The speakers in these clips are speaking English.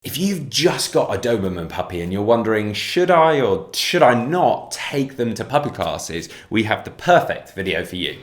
If you've just got a Doberman puppy and you're wondering, should I or should I not take them to puppy classes, we have the perfect video for you.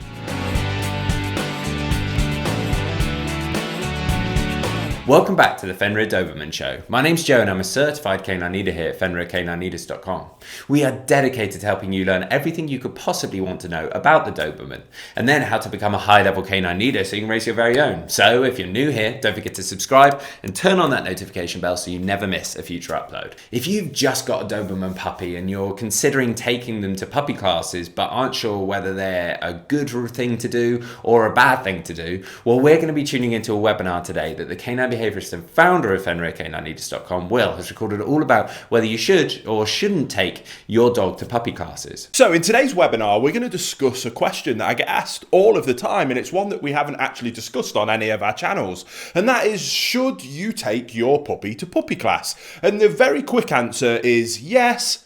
Welcome back to the Fenrir Doberman Show. My name's Joe and I'm a certified canine leader here at FenrirCanineLeaders.com. We are dedicated to helping you learn everything you could possibly want to know about the Doberman and then how to become a high-level canine leader so you can raise your very own. So if you're new here, don't forget to subscribe and turn on that notification bell so you never miss a future upload. If you've just got a Doberman puppy and you're considering taking them to puppy classes but aren't sure whether they're a good thing to do or a bad thing to do, well, we're going to be tuning into a webinar today that the canine behaviorist and founder of FenrirCanineLeaders.com, Will, has recorded all about whether you should or shouldn't take your dog to puppy classes. So in today's webinar, we're going to discuss a question that I get asked all of the time, and it's one that we haven't actually discussed on any of our channels, and that is, should you take your puppy to puppy class? And the very quick answer is yes,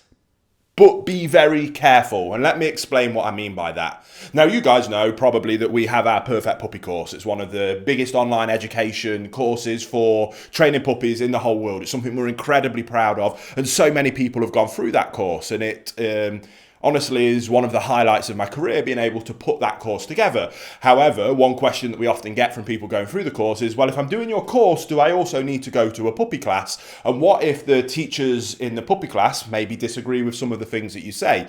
but be very careful. And let me explain what I mean by that. Now, you guys know probably that we have our Perfect Puppy course. It's one of the biggest online education courses for training puppies in the whole world. It's something we're incredibly proud of. And so many people have gone through that course. And it honestly is one of the highlights of my career, being able to put that course together. However, one question that we often get from people going through the course is, well, if I'm doing your course, do I also need to go to a puppy class? And what if the teachers in the puppy class maybe disagree with some of the things that you say?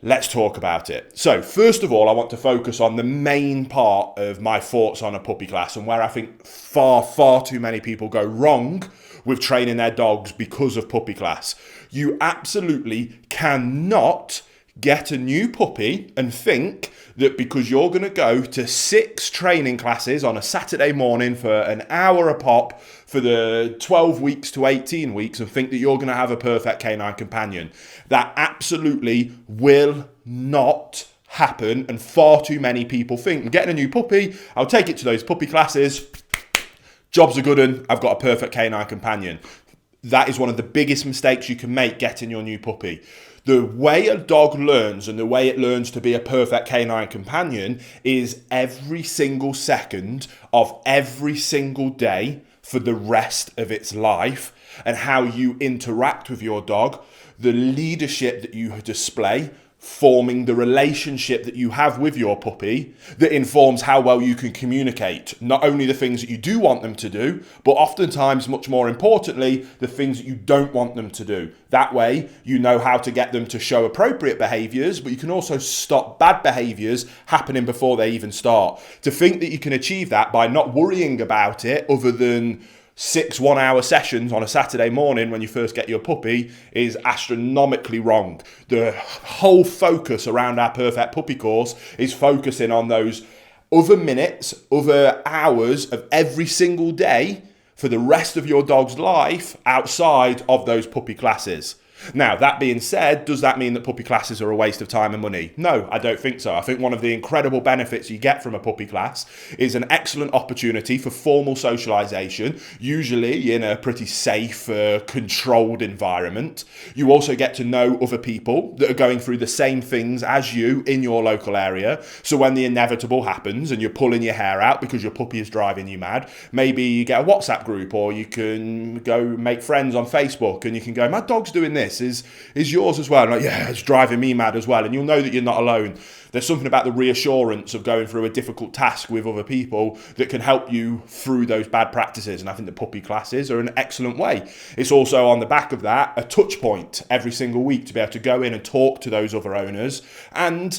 Let's talk about it. So first of all, I want to focus on the main part of my thoughts on a puppy class and where I think far too many people go wrong with training their dogs because of puppy class. You absolutely cannot get a new puppy and think that because you're going to go to 6 training classes on a Saturday morning for an hour a pop for the 12 weeks to 18 weeks and think that you're going to have a perfect canine companion. That absolutely will not happen, and far too many people think, I'm getting a new puppy, I'll take it to those puppy classes, job's a good one, I've got a perfect canine companion. That is one of the biggest mistakes you can make getting your new puppy. The way a dog learns and the way it learns to be a perfect canine companion is every single second of every single day for the rest of its life, and how you interact with your dog, the leadership that you display, forming the relationship that you have with your puppy that informs how well you can communicate not only the things that you do want them to do, but oftentimes, much more importantly, the things that you don't want them to do. That way, you know how to get them to show appropriate behaviors, but you can also stop bad behaviors happening before they even start. To think that you can achieve that by not worrying about it other than 6 one-hour sessions on a Saturday morning when you first get your puppy is astronomically wrong. The whole focus around our Perfect Puppy course is focusing on those other minutes, other hours of every single day for the rest of your dog's life outside of those puppy classes. Now, that being said, does that mean that puppy classes are a waste of time and money? No, I don't think so. I think one of the incredible benefits you get from a puppy class is an excellent opportunity for formal socialization, usually in a pretty safe, controlled environment. You also get to know other people that are going through the same things as you in your local area. So when the inevitable happens and you're pulling your hair out because your puppy is driving you mad, maybe you get a WhatsApp group, or you can go make friends on Facebook and you can go, my dog's doing this. Is yours as well? And like, yeah, it's driving me mad as well. And you'll know that you're not alone. There's something about the reassurance of going through a difficult task with other people that can help you through those bad practices. And I think the puppy classes are an excellent way. It's also, on the back of that, a touch point every single week to be able to go in and talk to those other owners. And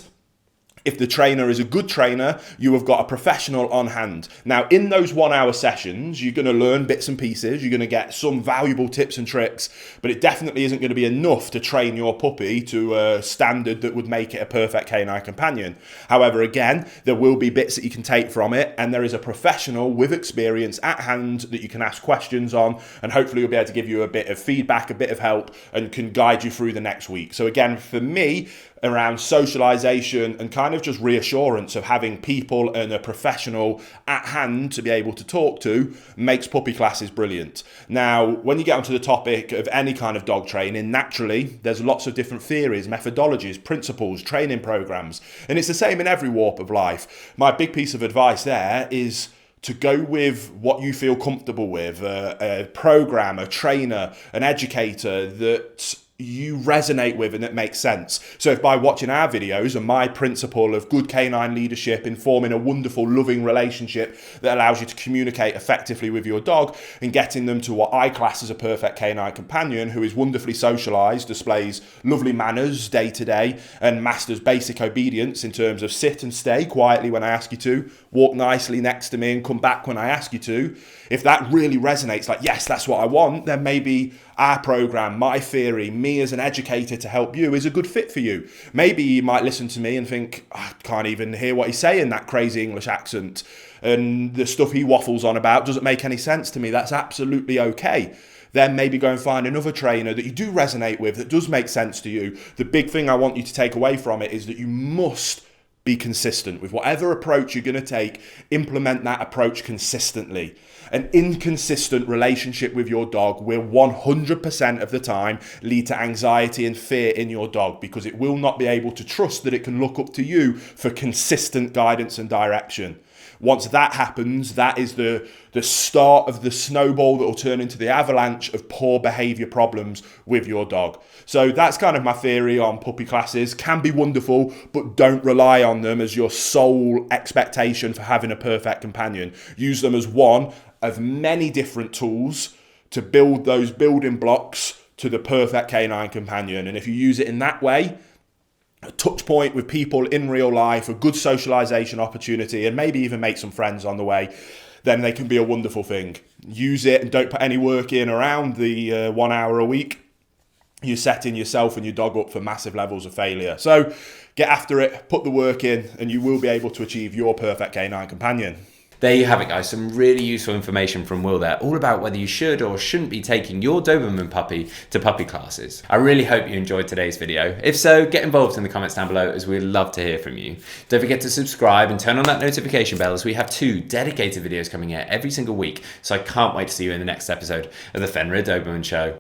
if the trainer is a good trainer, you have got a professional on hand. Now, in those 1-hour sessions, you're going to learn bits and pieces. You're going to get some valuable tips and tricks, but it definitely isn't going to be enough to train your puppy to a standard that would make it a perfect canine companion. However, again, there will be bits that you can take from it, and there is a professional with experience at hand that you can ask questions on, and hopefully you'll be able to give you a bit of feedback, a bit of help, and can guide you through the next week. So again, for me, around socialization and kind of just reassurance of having people and a professional at hand to be able to talk to makes puppy classes brilliant. Now, when you get onto the topic of any kind of dog training, naturally, there's lots of different theories, methodologies, principles, training programs, and it's the same in every warp of life. My big piece of advice there is to go with what you feel comfortable with, a program, a trainer, an educator that you resonate with and that makes sense. So if by watching our videos and my principle of good canine leadership in forming a wonderful, loving relationship that allows you to communicate effectively with your dog and getting them to what I class as a perfect canine companion who is wonderfully socialized, displays lovely manners day to day, and masters basic obedience in terms of sit and stay quietly when I ask you to, walk nicely next to me and come back when I ask you to. If that really resonates, like, yes, that's what I want, then maybe our program, my theory, me as an educator to help you is a good fit for you. Maybe you might listen to me and think, I can't even hear what he's saying, that crazy English accent. And the stuff he waffles on about doesn't make any sense to me. That's absolutely okay. Then maybe go and find another trainer that you do resonate with, that does make sense to you. The big thing I want you to take away from it is that you must be consistent with whatever approach you're going to take. Implement that approach consistently. An inconsistent relationship with your dog will 100% of the time lead to anxiety and fear in your dog, because it will not be able to trust that it can look up to you for consistent guidance and direction. Once that happens, that is the start of the snowball that will turn into the avalanche of poor behavior problems with your dog. So that's kind of my theory on puppy classes. Can be wonderful, but don't rely on them as your sole expectation for having a perfect companion. Use them as one of many different tools to build those building blocks to the perfect canine companion. And if you use it in that way, a touch point with people in real life, a good socialization opportunity, and maybe even make some friends on the way, then they can be a wonderful thing. Use it and don't put any work in around the 1 hour a week. You're setting yourself and your dog up for massive levels of failure. So get after it, put the work in, and you will be able to achieve your perfect canine companion. There you have it, guys. Some really useful information from Will there, all about whether you should or shouldn't be taking your Doberman puppy to puppy classes. I really hope you enjoyed today's video. If so, get involved in the comments down below, as we'd love to hear from you. Don't forget to subscribe and turn on that notification bell, as we have 2 dedicated videos coming out every single week. So I can't wait to see you in the next episode of the Fenrir Doberman Show.